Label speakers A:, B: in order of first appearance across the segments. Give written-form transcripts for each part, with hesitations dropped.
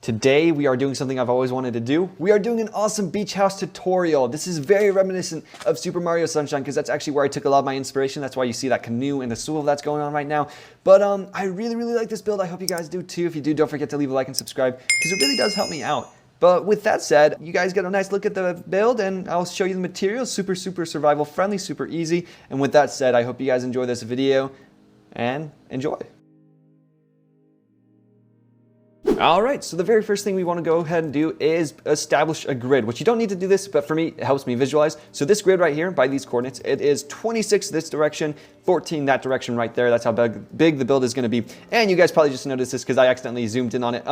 A: Today we are doing something I've always wanted to do. We are doing an awesome beach house tutorial. This is very reminiscent of Super Mario Sunshine because that's actually where I took a lot of my inspiration. That's why you see that canoe and the swivel that's going on right now. But I really like this build. I hope you guys do too. If you do, don't forget to leave a like and subscribe because it really does help me out. But with that said, you guys get a nice look at the build and I'll show you the materials. Super survival friendly, super easy. And with that said, I hope you guys enjoy this video and enjoy. Alright, so the very first thing we want to go ahead and do is establish a grid, which you don't need to do this, but for me, it helps me visualize. So this grid right here, by these coordinates, it is 26 this direction, 14 that direction right there. That's how big the build is going to be. And you guys probably just noticed this because I accidentally zoomed in on it.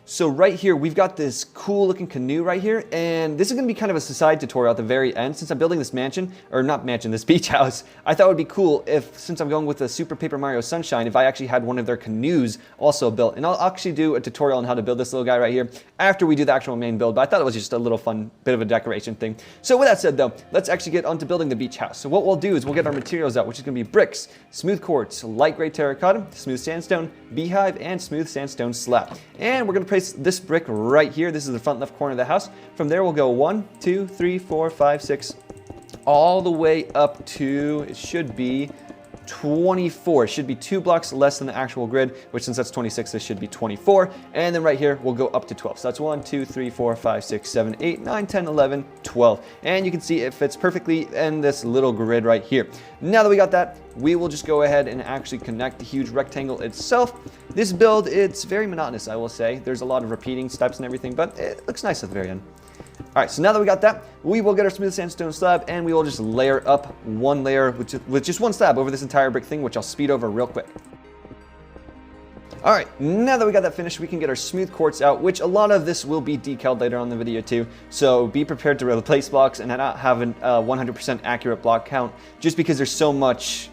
A: So right here, we've got this cool looking canoe right here, and this is going to be kind of a side tutorial at the very end. Since I'm building this mansion, or not mansion, this beach house, I thought it would be cool if, since I'm going with the Super Paper Mario Sunshine, if I actually had one of their canoes also built. And I'll actually do a tutorial on how to build this little guy right here after we do the actual main build, but I thought it was just a little fun bit of a decoration thing. So with that said though, let's actually get on to building the beach house. So what we'll do is we'll get our materials out, which is going to be bricks, smooth quartz, light gray terracotta, smooth sandstone, beehive, and smooth sandstone slab. And we're going to place this brick right here. This is the front left corner of the house. From there we'll go 1, 2, 3, 4, 5, 6, all the way up to, it should be 24. It should be 2 blocks less than the actual grid, which since that's 26, this should be 24. And then right here, we'll go up to 12. So that's 1, 2, 3, 4, 5, 6, 7, 8, 9, 10, 11, 12. And you can see it fits perfectly in this little grid right here. Now that we got that, we will just go ahead and actually connect the huge rectangle itself. This build, it's very monotonous, I will say. There's a lot of repeating steps and everything, but it looks nice at the very end. All right, so now that we got that, we will get our smooth sandstone slab and we will just layer up one layer with just one slab over this entire brick thing, which I'll speed over real quick. All right, now that we got that finished, we can get our smooth quartz out, which a lot of this will be decaled later on in the video too. So be prepared to replace blocks and not have a 100% accurate block count just because there's so much,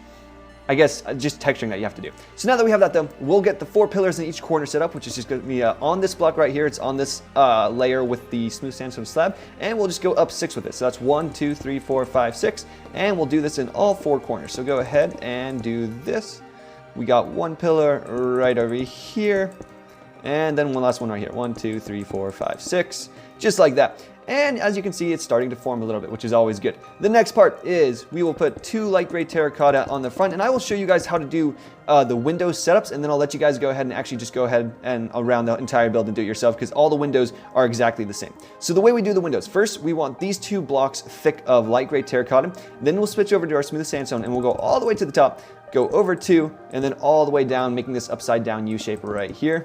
A: I guess, just texturing that you have to do. So now that we have that though, we'll get the 4 pillars in each corner set up, which is just going to be on this block right here. It's on this layer with the smooth sandstone slab, and we'll just go up 6 with it. So that's 1, 2, 3, 4, 5, 6, and we'll do this in all 4 corners. So go ahead and do this. We got 1 pillar right over here, and then one last one right here. 1, 2, 3, 4, 5, 6, just like that. And as you can see, it's starting to form a little bit, which is always good. The next part is we will put 2 light gray terracotta on the front, and I will show you guys how to do the window setups, and then I'll let you guys go ahead and actually just go ahead and around the entire build and do it yourself because all the windows are exactly the same. So the way we do the windows, first we want these 2 blocks thick of light gray terracotta, then we'll switch over to our smooth sandstone and we'll go all the way to the top, go over 2, and then all the way down, making this upside down U shape right here.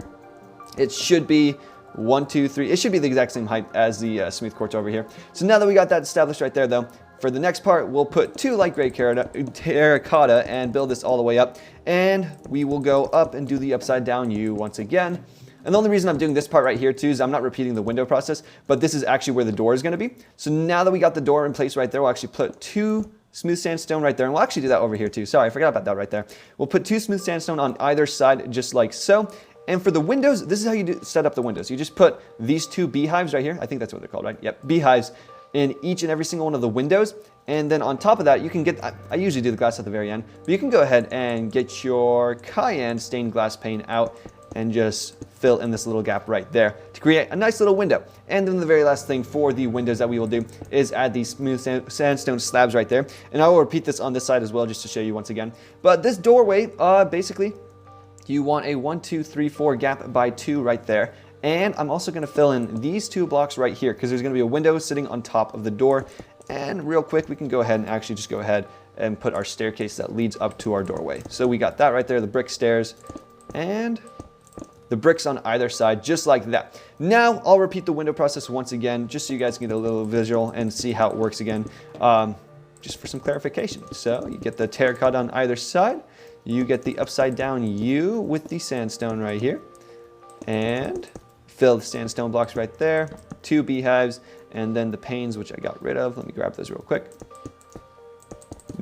A: It should be 1, 2, 3. It should be the exact same height as the smooth quartz over here. So now that we got that established right there though, for the next part, we'll put 2 light gray terracotta and build this all the way up. And we will go up and do the upside down U once again. And the only reason I'm doing this part right here too is I'm not repeating the window process, but this is actually where the door is going to be. So now that we got the door in place right there, we'll actually put 2 smooth sandstone right there, and we'll actually do that over here too. Sorry, I forgot about that right there. We'll put 2 smooth sandstone on either side just like so. And for the windows, this is how you set up the windows. You just put these 2 beehives right here. I think that's what they're called, right? Yep, beehives in each and every single one of the windows. And then on top of that, you can get, I usually do the glass at the very end, but you can go ahead and get your cayenne stained glass pane out and just fill in this little gap right there to create a nice little window. And then the very last thing for the windows that we will do is add these smooth sandstone slabs right there. And I will repeat this on this side as well just to show you once again. But this doorway, basically, you want a 1, 2, 3, 4 gap by 2 right there. And I'm also going to fill in these 2 blocks right here because there's going to be a window sitting on top of the door. And real quick, we can go ahead and actually just go ahead and put our staircase that leads up to our doorway. So we got that right there, the brick stairs and the bricks on either side, just like that. Now I'll repeat the window process once again, just so you guys can get a little visual and see how it works again, just for some clarification. So you get the terracotta on either side. You get the upside down U with the sandstone right here, and fill the sandstone blocks right there, 2 beehives, and then the panes, which I got rid of. Let me grab those real quick.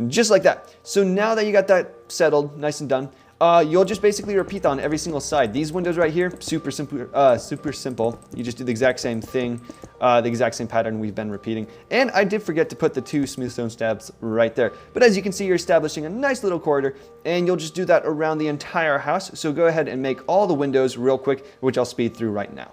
A: Just like that. So now that you got that settled, nice and done, you'll just basically repeat on every single side. These windows right here, super simple. You just do the exact same thing, the exact same pattern we've been repeating. And I did forget to put the 2 smooth stone stabs right there. But as you can see, you're establishing a nice little corridor, and you'll just do that around the entire house. So go ahead and make all the windows real quick, which I'll speed through right now.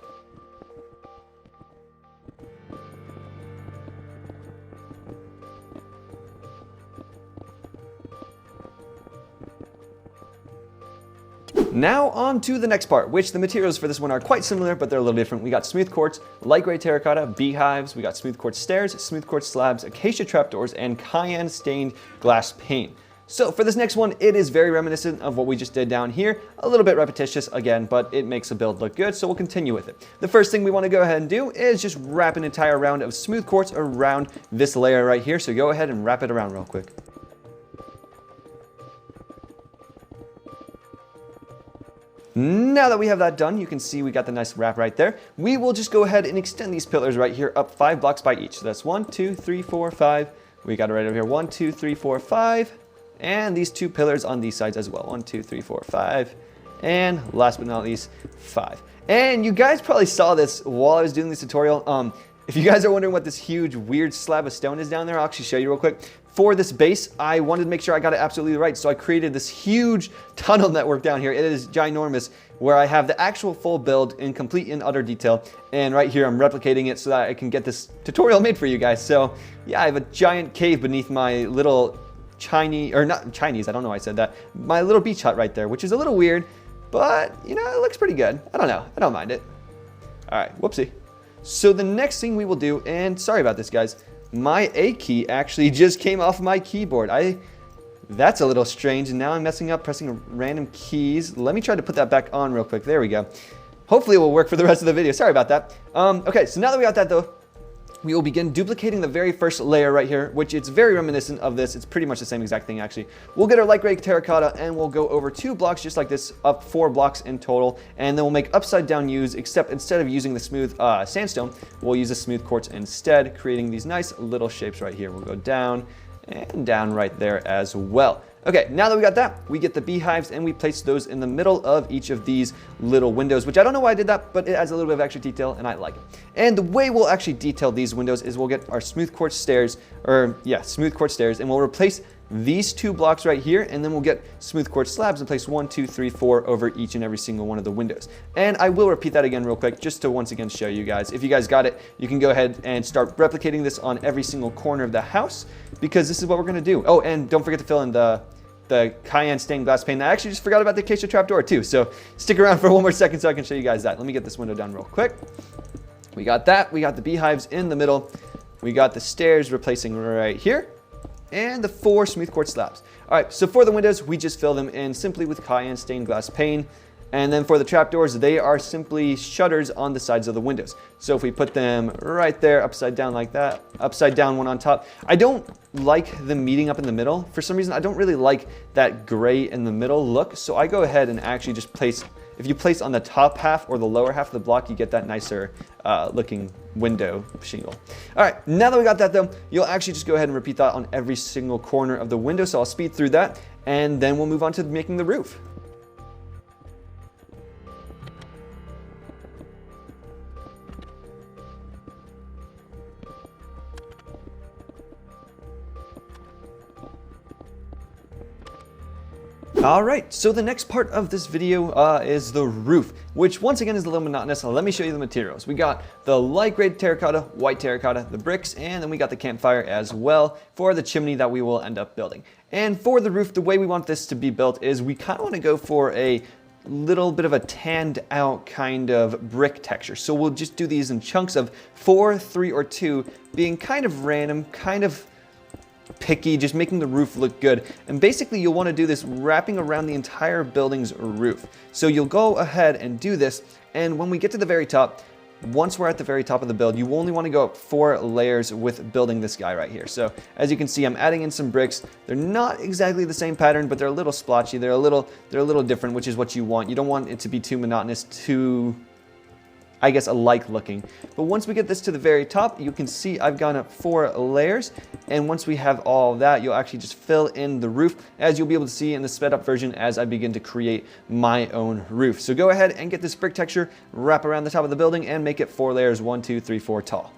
A: Now on to the next part, which the materials for this one are quite similar, but they're a little different. We got smooth quartz, light gray terracotta, beehives, we got smooth quartz stairs, smooth quartz slabs, acacia trapdoors, and cayenne stained glass pane. So for this next one, it is very reminiscent of what we just did down here. A little bit repetitious again, but it makes the build look good, so we'll continue with it. The first thing we want to go ahead and do is just wrap an entire round of smooth quartz around this layer right here. So go ahead and wrap it around real quick. Now that we have that done, you can see we got the nice wrap right there. We will just go ahead and extend these pillars right here up 5 blocks by each. So that's 1, 2, 3, 4, 5. We got it right over here. 1, 2, 3, 4, 5. And these 2 pillars on these sides as well. 1, 2, 3, 4, 5. And last but not least, 5. And you guys probably saw this while I was doing this tutorial. If you guys are wondering what this huge weird slab of stone is down there, I'll actually show you real quick. For this base, I wanted to make sure I got it absolutely right, so I created this huge tunnel network down here. It is ginormous, where I have the actual full build in complete and utter detail, and right here I'm replicating it so that I can get this tutorial made for you guys. So yeah, I have a giant cave beneath my little Chinese, or not Chinese, I don't know why I said that, my little beach hut right there, which is a little weird, but you know, it looks pretty good. I don't know, I don't mind it. All right, whoopsie. So the next thing we will do, and sorry about this guys, my A key actually just came off my keyboard. That's a little strange, and now I'm messing up pressing random keys. Let me try to put that back on real quick. There we go. Hopefully it will work for the rest of the video. Sorry about that. Okay, so now that we got that though, we will begin duplicating the very first layer right here, which it's very reminiscent of this. It's pretty much the same exact thing actually. We'll get our light gray terracotta and we'll go over 2 blocks just like this, up 4 blocks in total, and then we'll make upside down U's, except instead of using the smooth sandstone, we'll use a smooth quartz instead, creating these nice little shapes right here. We'll go down and down right there as well. Okay, now that we got that, we get the beehives and we place those in the middle of each of these little windows, which I don't know why I did that, but it adds a little bit of extra detail and I like it. And the way we'll actually detail these windows is we'll get our smooth quartz stairs, and we'll replace these 2 blocks right here, and then we'll get smooth quartz slabs and place 1, 2, 3, 4 over each and every single one of the windows. And I will repeat that again real quick, just to once again show you guys. If you guys got it, you can go ahead and start replicating this on every single corner of the house, because this is what we're gonna do. Oh, and don't forget to fill in the cayenne stained glass pane. I actually just forgot about the acacia trapdoor too, so stick around for one more second so I can show you guys that. Let me get this window done real quick. We got that, we got the beehives in the middle, we got the stairs replacing right here, and the 4 smooth quartz slabs. All right, so for the windows, we just fill them in simply with cayenne stained glass pane. And then for the trapdoors, they are simply shutters on the sides of the windows. So if we put them right there, upside down like that, upside down one on top. I don't like them meeting up in the middle. For some reason, I don't really like that gray in the middle look. So I go ahead and actually just place, if you place on the top half or the lower half of the block, you get that nicer looking window shingle. All right, now that we got that though, you'll actually just go ahead and repeat that on every single corner of the window. So I'll speed through that and then we'll move on to making the roof. All right, so the next part of this video is the roof, which once again is a little monotonous. Let me show you the materials. We got the light gray terracotta, white terracotta, the bricks, and then we got the campfire as well for the chimney that we will end up building. And for the roof, the way we want this to be built is we kind of want to go for a little bit of a tanned out kind of brick texture. So we'll just do these in chunks of 4, 3, or 2, being kind of random, kind of picky, just making the roof look good. And basically you'll want to do this wrapping around the entire building's roof. So you'll go ahead and do this, and when we get to the very top, once we're at the very top of the build, you only want to go up 4 layers with building this guy right here. So as you can see, I'm adding in some bricks. They're not exactly the same pattern, but they're a little splotchy. They're a little different, which is what you want. You don't want it to be too monotonous, too, I guess, alike looking. But once we get this to the very top, you can see I've gone up 4 layers. And once we have all that, you'll actually just fill in the roof, as you'll be able to see in the sped up version as I begin to create my own roof. So go ahead and get this brick texture, wrap around the top of the building, and make it 4 layers, 1, 2, 3, 4 tall.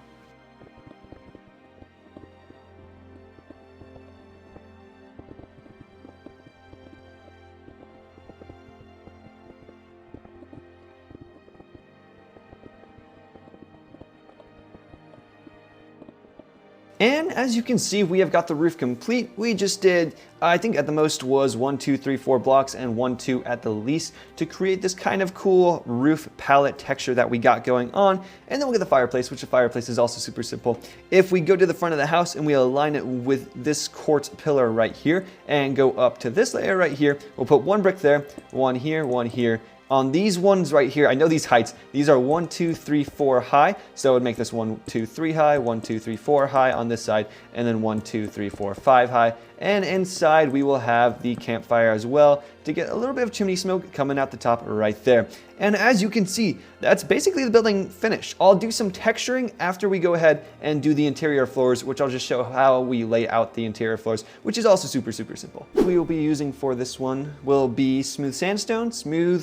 A: And as you can see, we have got the roof complete. We just did, I think at the most was 1, 2, 3, 4 blocks and 1, 2 at the least to create this kind of cool roof palette texture that we got going on. And then we'll get the fireplace, which the fireplace is also super simple. If we go to the front of the house and we align it with this quartz pillar right here and go up to this layer right here, we'll put 1 brick there, 1 here, 1 here. On these ones right here, I know these heights, these are 1, 2, 3, 4 high. So it would make this 1, 2, 3 high, 1, 2, 3, 4 high on this side, and then 1, 2, 3, 4, 5 high. And inside we will have the campfire as well to get a little bit of chimney smoke coming out the top right there. And as you can see, that's basically the building finished. I'll do some texturing after we go ahead and do the interior floors, which I'll just show how we lay out the interior floors, which is also super simple. We will be using for this one will be smooth sandstone,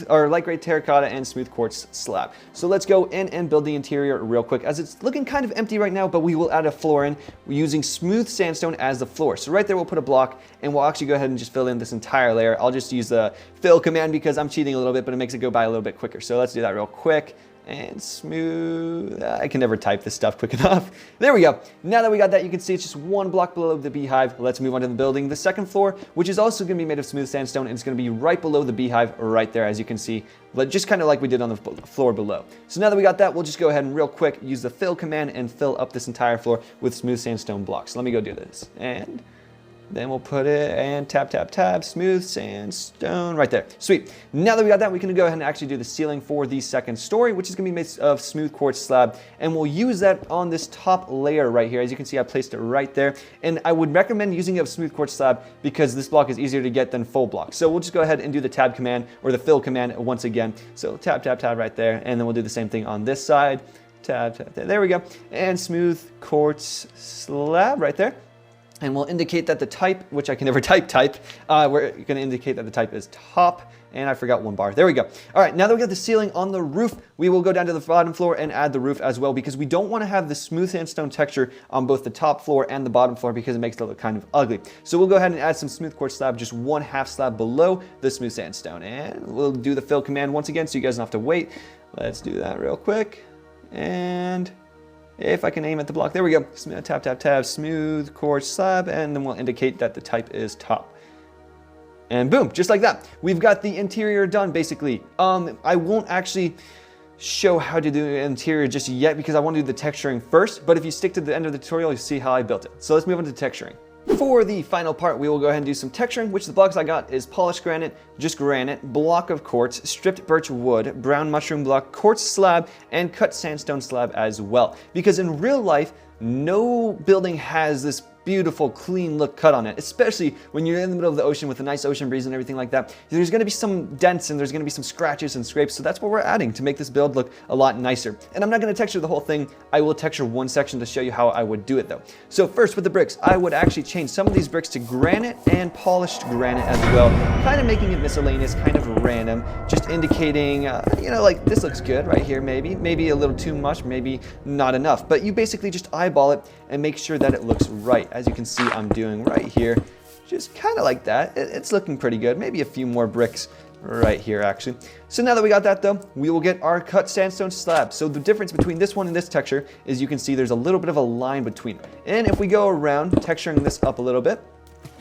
A: light gray terracotta, and smooth quartz slab. So let's go in and build the interior real quick, as it's looking kind of empty right now, but we will add a floor in. We're using smooth sandstone as the floor. So right there, we'll put a block, and we'll actually go ahead and just fill in this entire layer. I'll just use the fill command because I'm cheating a little bit, but it makes it go by a little bit quicker. So let's do that real quick. And smooth. I can never type this stuff quick enough. There we go. Now that we got that, you can see it's just 1 block below the beehive. Let's move on to the building. The second floor, which is also going to be made of smooth sandstone, and it's going to be right below the beehive right there, as you can see, just kind of like we did on the floor below. So now that we got that, we'll just go ahead and real quick use the fill command and fill up this entire floor with smooth sandstone blocks. Let me go do this. And then we'll put it and tap, tap, tap, smooth sandstone right there. Sweet. Now that we got that, we can go ahead and actually do the ceiling for the second story, which is going to be made of smooth quartz slab. And we'll use that on this top layer right here. As you can see, I placed it right there. And I would recommend using a smooth quartz slab because this block is easier to get than full block. So we'll just go ahead and do the tab command or the fill command once again. So tap, tap, tap right there. And then we'll do the same thing on this side. Tap, tap, tap. There we go. And smooth quartz slab right there. And we'll indicate that the type, which I can never type, we're going to indicate that the type is top. And I forgot 1 bar. There we go. All right, now that we got the ceiling on the roof, we will go down to the bottom floor and add the roof as well, because we don't want to have the smooth sandstone texture on both the top floor and the bottom floor because it makes it look kind of ugly. So we'll go ahead and add some smooth quartz slab, just 1/2 slab below the smooth sandstone. And we'll do the fill command once again so you guys don't have to wait. Let's do that real quick. And if I can aim at the block, there we go. Tap, tap, tap, smooth quartz slab, and then we'll indicate that the type is top. And boom, just like that. We've got the interior done, basically. I won't actually show how to do the interior just yet because I want to do the texturing first, but if you stick to the end of the tutorial, you'll see how I built it. So let's move on to texturing. For the final part, we will go ahead and do some texturing, which the blocks I got is polished granite, just granite, block of quartz, stripped birch wood, brown mushroom block, quartz slab, and cut sandstone slab as well. Because in real life, no building has this beautiful, clean look cut on it, especially when you're in the middle of the ocean with a nice ocean breeze and everything like that. There's going to be some dents and there's going to be some scratches and scrapes, so that's what we're adding to make this build look a lot nicer. And I'm not going to texture the whole thing. I will texture one section to show you how I would do it though. So first with the bricks, I would actually change some of these bricks to granite and polished granite as well, kind of making it miscellaneous, kind of random, just indicating, you know, like this looks good right here, maybe a little too much, maybe not enough, but you basically just eyeball it and make sure that it looks right. As you can see, I'm doing right here, just kind of like that. It's looking pretty good. Maybe a few more bricks right here, actually. So now that we got that though, we will get our cut sandstone slab. So the difference between this one and this texture is you can see there's a little bit of a line between them. And if we go around texturing this up a little bit,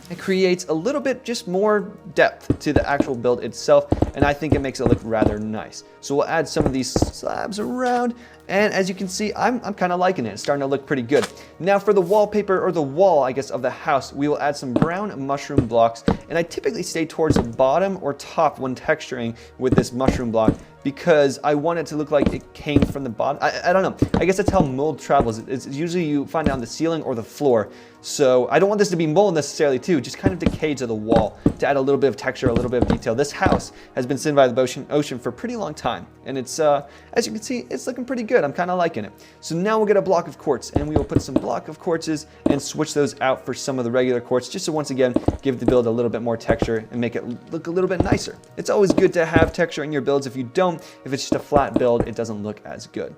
A: it creates a little bit just more depth to the actual build itself, and I think it makes it look rather nice. So we'll add some of these slabs around, and as you can see, I'm kind of liking it. It's starting to look pretty good. Now for the wallpaper, or the wall, I guess, of the house, we will add some brown mushroom blocks, and I typically stay towards the bottom or top when texturing with this mushroom block, because I want it to look like it came from the bottom. I don't know. I guess that's how mold travels. It's usually you find it on the ceiling or the floor. So I don't want this to be mold necessarily too, just kind of decay to the wall to add a little bit of texture, a little bit of detail. This house has been sitting by the ocean for a pretty long time. And it's, as you can see, it's looking pretty good. I'm kind of liking it. So now we'll get a block of quartz, and we will put some block of quartzes and switch those out for some of the regular quartz, just to once again give the build a little bit more texture and make it look a little bit nicer. It's always good to have texture in your builds. If you don't, if it's just a flat build, it doesn't look as good.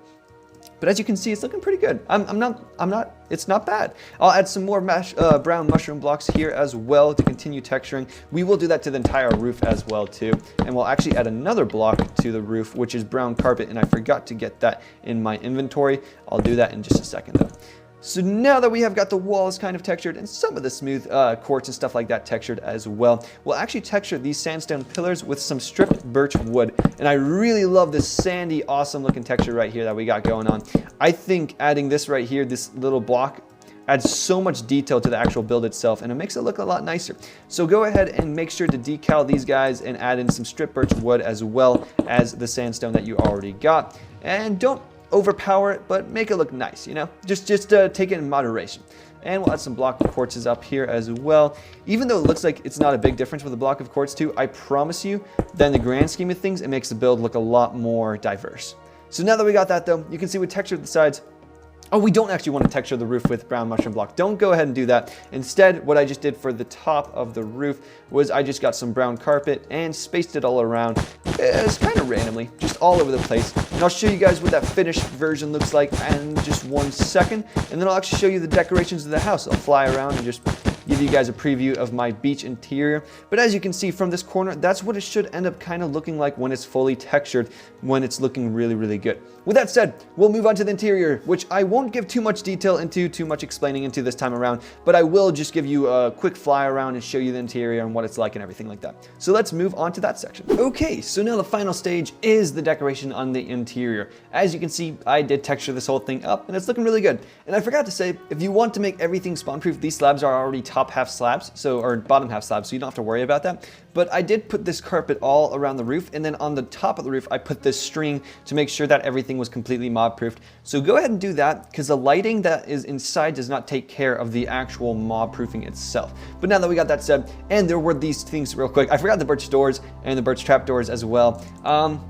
A: But as you can see, it's looking pretty good. It's not bad. I'll add some more brown mushroom blocks here as well to continue texturing. We will do that to the entire roof as well too. And we'll actually add another block to the roof, which is brown carpet, and I forgot to get that in my inventory. I'll do that in just a second though. So now that we have got the walls kind of textured and some of the smooth quartz and stuff like that textured as well, we'll actually texture these sandstone pillars with some stripped birch wood. And I really love this sandy, awesome looking texture right here that we got going on. I think adding this right here, this little block, adds so much detail to the actual build itself, and it makes it look a lot nicer. So go ahead and make sure to decal these guys and add in some stripped birch wood as well as the sandstone that you already got. And don't overpower it, but make it look nice, you know? Just take it in moderation. And we'll add some block of quartzes up here as well. Even though it looks like it's not a big difference with a block of quartz too, I promise you that in the grand scheme of things, it makes the build look a lot more diverse. So now that we got that though, you can see we textured the sides. Oh, we don't actually want to texture the roof with brown mushroom block. Don't go ahead and do that. Instead, what I just did for the top of the roof was I just got some brown carpet and spaced it all around. It's kind of randomly, just all over the place. And I'll show you guys what that finished version looks like in just 1 second. And then I'll actually show you the decorations of the house. I'll fly around and just give you guys a preview of my beach interior. But as you can see from this corner, that's what it should end up kind of looking like when it's fully textured, when it's looking really, really good. With that said, we'll move on to the interior, which I won't give too much detail into, too much explaining into this time around, but I will just give you a quick fly around and show you the interior and what it's like and everything like that. So let's move on to that section. Okay, so now the final stage is the decoration on the interior. As you can see, I did texture this whole thing up and it's looking really good. And I forgot to say, if you want to make everything spawn-proof, these slabs are already top half slabs, or bottom half slabs, so you don't have to worry about that. But I did put this carpet all around the roof, and then on the top of the roof, I put this string to make sure that everything was completely mob-proofed. So go ahead and do that, because the lighting that is inside does not take care of the actual mob-proofing itself. But now that we got that said, and there were these things real quick, I forgot the birch doors and the birch trap doors as well.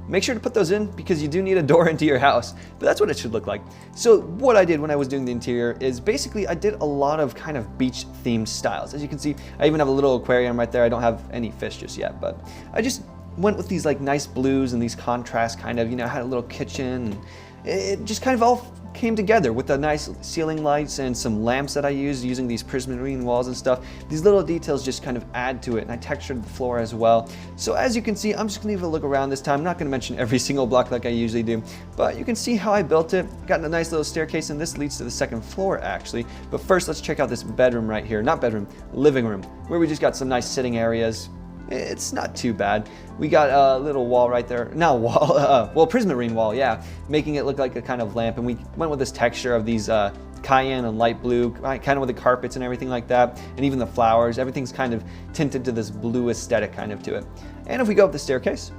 A: Make sure to put those in, because you do need a door into your house, but that's what it should look like. So what I did when I was doing the interior is basically I did a lot of kind of beach themed styles. As you can see, I even have a little aquarium right there. I don't have any fish just yet, but I just went with these like nice blues and these contrasts kind of, you know, had a little kitchen. And it just kind of all came together with the nice ceiling lights and some lamps that I used using these prismarine walls and stuff. These little details just kind of add to it, and I textured the floor as well. So as you can see, I'm just gonna leave a look around this time. I'm not gonna mention every single block like I usually do, but you can see how I built it. Got a nice little staircase, and this leads to the second floor actually. But first, let's check out this bedroom right here. Not bedroom, living room, where we just got some nice sitting areas. It's not too bad. We got a little wall right there. Not a wall, well, prismarine wall, yeah. Making it look like a kind of lamp. And we went with this texture of these cayenne and light blue, kind of with the carpets and everything like that. And even the flowers, everything's kind of tinted to this blue aesthetic kind of to it. And if we go up the staircase,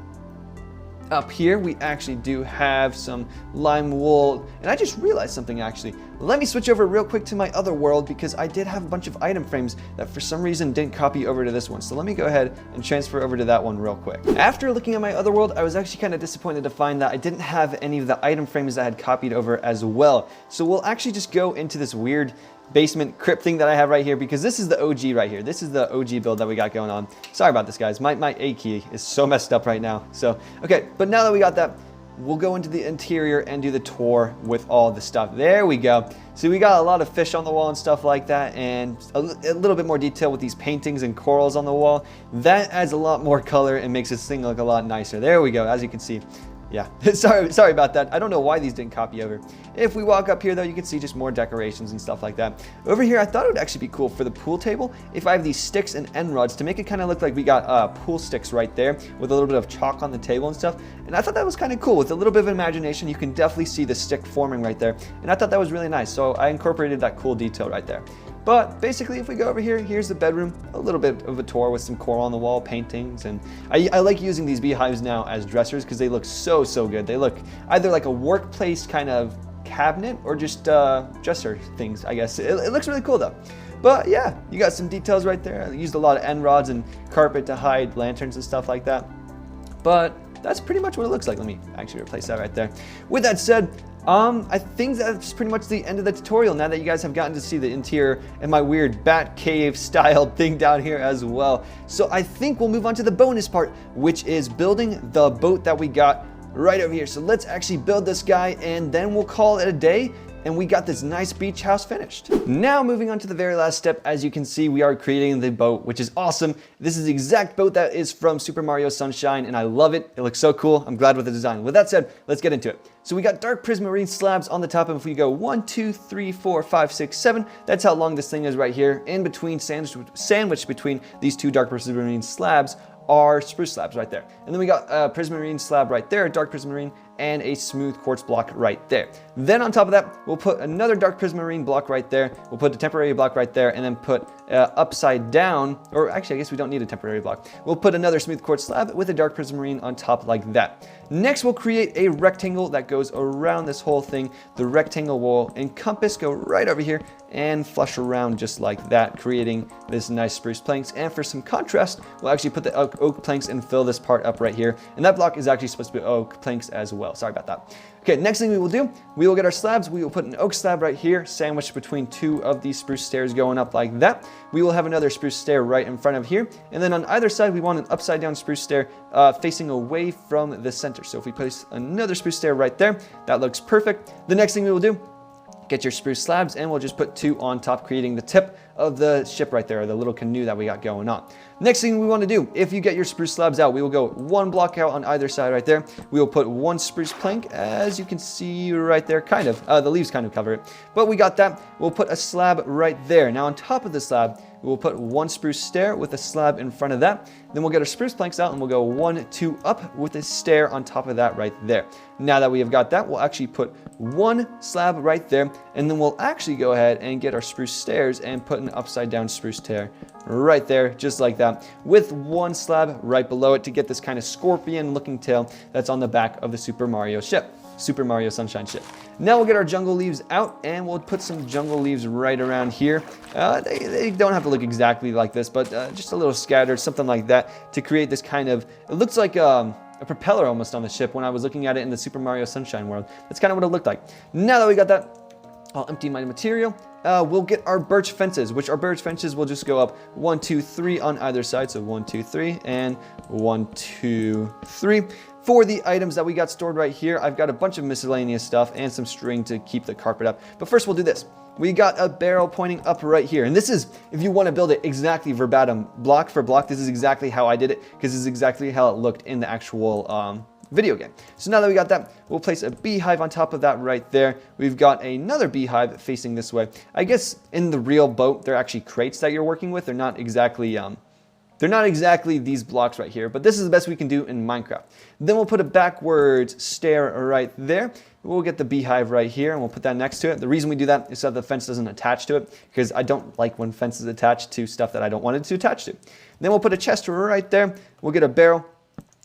A: up here we actually do have some lime wool, and I just realized something actually. Let me switch over real quick to my other world, because I did have a bunch of item frames that for some reason didn't copy over to this one. So let me go ahead and transfer over to that one real quick. After looking at my other world, I was actually kind of disappointed to find that I didn't have any of the item frames that I had copied over as well. So we'll actually just go into this weird basement crypt thing that I have right here, because this is the OG right here. This is the OG build that we got going on. Sorry about this, guys. My A key is so messed up right now. So, okay, but now that we got that, we'll go into the interior and do the tour with all the stuff. There we go. So we got a lot of fish on the wall and stuff like that, and a little bit more detail with these paintings and corals on the wall. That adds a lot more color and makes this thing look a lot nicer. There we go, as you can see. Yeah, sorry about that. I don't know why these didn't copy over. If we walk up here though, you can see just more decorations and stuff like that. Over here, I thought it would actually be cool for the pool table if I have these sticks and end rods to make it kind of look like we got pool sticks right there with a little bit of chalk on the table and stuff. And I thought that was kind of cool. With a little bit of imagination, you can definitely see the stick forming right there. And I thought that was really nice. So I incorporated that cool detail right there. But basically, if we go over here, here's the bedroom. A little bit of a tour with some coral on the wall, paintings. And I like using these beehives now as dressers because they look so good. They look either like a workplace kind of cabinet or just dresser things, I guess. It looks really cool though. But yeah, you got some details right there. I used a lot of end rods and carpet to hide lanterns and stuff like that. But that's pretty much what it looks like. Let me actually replace that right there. With that said, I think that's pretty much the end of the tutorial now that you guys have gotten to see the interior and my weird bat cave style thing down here as well. So I think we'll move on to the bonus part, which is building the boat that we got right over here. So let's actually build this guy and then we'll call it a day. and we got this nice beach house finished. Now moving on to the very last step, as you can see, we are creating the boat, which is awesome. This is the exact boat that is from Super Mario Sunshine, and I love it. It looks so cool. I'm glad with the design. With that said, let's get into it. So we got dark prismarine slabs on the top, and if we go 1, 2, 3, 4, 5, 6, 7, that's how long this thing is right here. In between, sandwiched between these two dark prismarine slabs are spruce slabs right there. And then we got a prismarine slab right there, dark prismarine, and a smooth quartz block right there. Then on top of that, we'll put another dark prismarine block right there. We'll put a temporary block right there, and then put upside down, or actually I guess we don't need a temporary block. We'll put another smooth quartz slab with a dark prismarine on top like that. Next, we'll create a rectangle that goes around this whole thing. The rectangle will encompass, go right over here, and flush around just like that, creating this nice spruce planks. And for some contrast, we'll actually put the oak planks and fill this part up right here. And that block is actually supposed to be oak planks as well. Sorry about that. Okay, next thing we will do, we will get our slabs. We will put an oak slab right here, sandwiched between two of these spruce stairs going up like that. We will have another spruce stair right in front of here. And then on either side, we want an upside down spruce stair facing away from the center. So if we place another spruce stair right there, that looks perfect. The next thing we will do, get your spruce slabs, and we'll just put two on top, creating the tip of the ship right there, or the little canoe that we got going on. Next thing we want to do, if you get your spruce slabs out, we will go one block out on either side right there. We will put one spruce plank, as you can see right there, kind of. The leaves kind of cover it, but we got that. We'll put a slab right there. Now on top of the slab, we will put one spruce stair with a slab in front of that. Then we'll get our spruce planks out, and we'll go 1, 2 up with a stair on top of that right there. Now that we have got that, we'll actually put one slab right there, and then we'll actually go ahead and get our spruce stairs and put an upside down spruce stair right there, just like that, with one slab right below it to get this kind of scorpion looking tail that's on the back of the Super Mario ship. Super Mario Sunshine ship. Now we'll get our jungle leaves out, and we'll put some jungle leaves right around here. They don't have to look exactly like this, but just a little scattered, something like that, to create this kind of, it looks like a propeller almost on the ship when I was looking at it in the Super Mario Sunshine world. That's kind of what it looked like. Now that we got that, I'll empty my material. We'll get our birch fences, which our birch fences will just go up 1, 2, 3 on either side. So 1, 2, 3, and 1, 2, 3. For the items that we got stored right here, I've got a bunch of miscellaneous stuff and some string to keep the carpet up. But first we'll do this. We got a barrel pointing up right here. And this is, if you want to build it exactly verbatim, block for block, this is exactly how I did it, because this is exactly how it looked in the actual video game. So now that we got that, we'll place a beehive on top of that right there. We've got another beehive facing this way. I guess in the real boat, they're actually crates that you're working with. They're not exactly these blocks right here, but this is the best we can do in Minecraft. Then we'll put a backwards stair right there. We'll get the beehive right here, and we'll put that next to it. The reason we do that is so that the fence doesn't attach to it, because I don't like when fences attach to stuff that I don't want it to attach to. Then we'll put a chest right there. We'll get a barrel,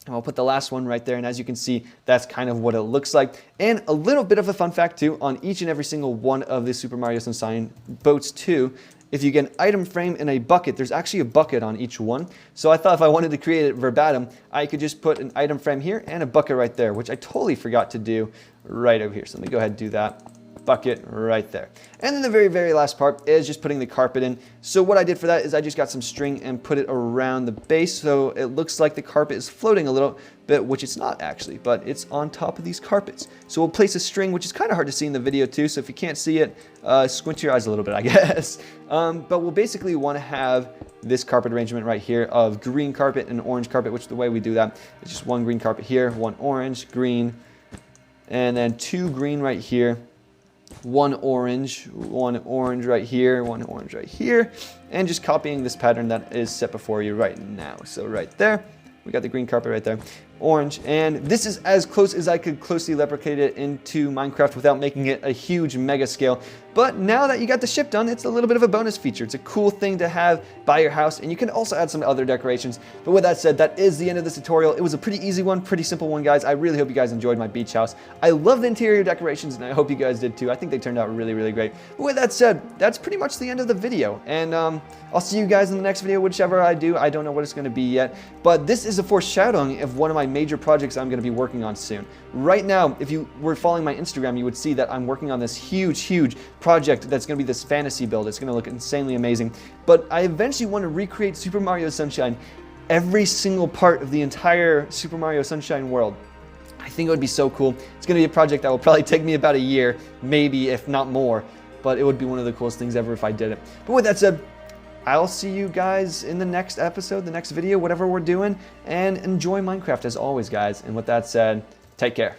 A: and we'll put the last one right there. And as you can see, that's kind of what it looks like. And a little bit of a fun fact too, on each and every single one of the Super Mario Sunshine boats too, if you get an item frame in a bucket, there's actually a bucket on each one. So I thought if I wanted to create it verbatim, I could just put an item frame here and a bucket right there, which I totally forgot to do right over here. So let me go ahead and do that. Bucket right there. And then the very, very last part is just putting the carpet in. So what I did for that is I just got some string and put it around the base, so it looks like the carpet is floating a little bit, which it's not actually, but it's on top of these carpets. So we'll place a string, which is kind of hard to see in the video too, so if you can't see it, squint your eyes a little bit, I guess. But we'll basically want to have this carpet arrangement right here of green carpet and orange carpet, which the way we do that is just one green carpet here, one orange, green, and then two green right here, one orange right here, one orange right here, and just copying this pattern that is set before you right now. So right there, we got the green carpet right there, orange, and this is as close as I could closely replicate it into Minecraft without making it a huge mega scale. But now that you got the ship done, it's a little bit of a bonus feature. It's a cool thing to have by your house, and you can also add some other decorations. But with that said, that is the end of this tutorial. It was a pretty easy one, pretty simple one, guys. I really hope you guys enjoyed my beach house. I love the interior decorations, and I hope you guys did too. I think they turned out really, really great. But with that said, that's pretty much the end of the video, and I'll see you guys in the next video, whichever I do. I don't know what it's going to be yet, but this is a foreshadowing of one of my major projects I'm going to be working on soon. Right now, if you were following my Instagram, you would see that I'm working on this huge project that's going to be this fantasy build. It's going to look insanely amazing, but I eventually want to recreate Super Mario Sunshine, every single part of the entire Super Mario Sunshine world. I think it would be so cool. It's going to be a project that will probably take me about a year, maybe if not more, but it would be one of the coolest things ever if I did it. But with that said, I'll see you guys in the next episode, the next video, whatever we're doing, and enjoy Minecraft as always, guys. And with that said, take care.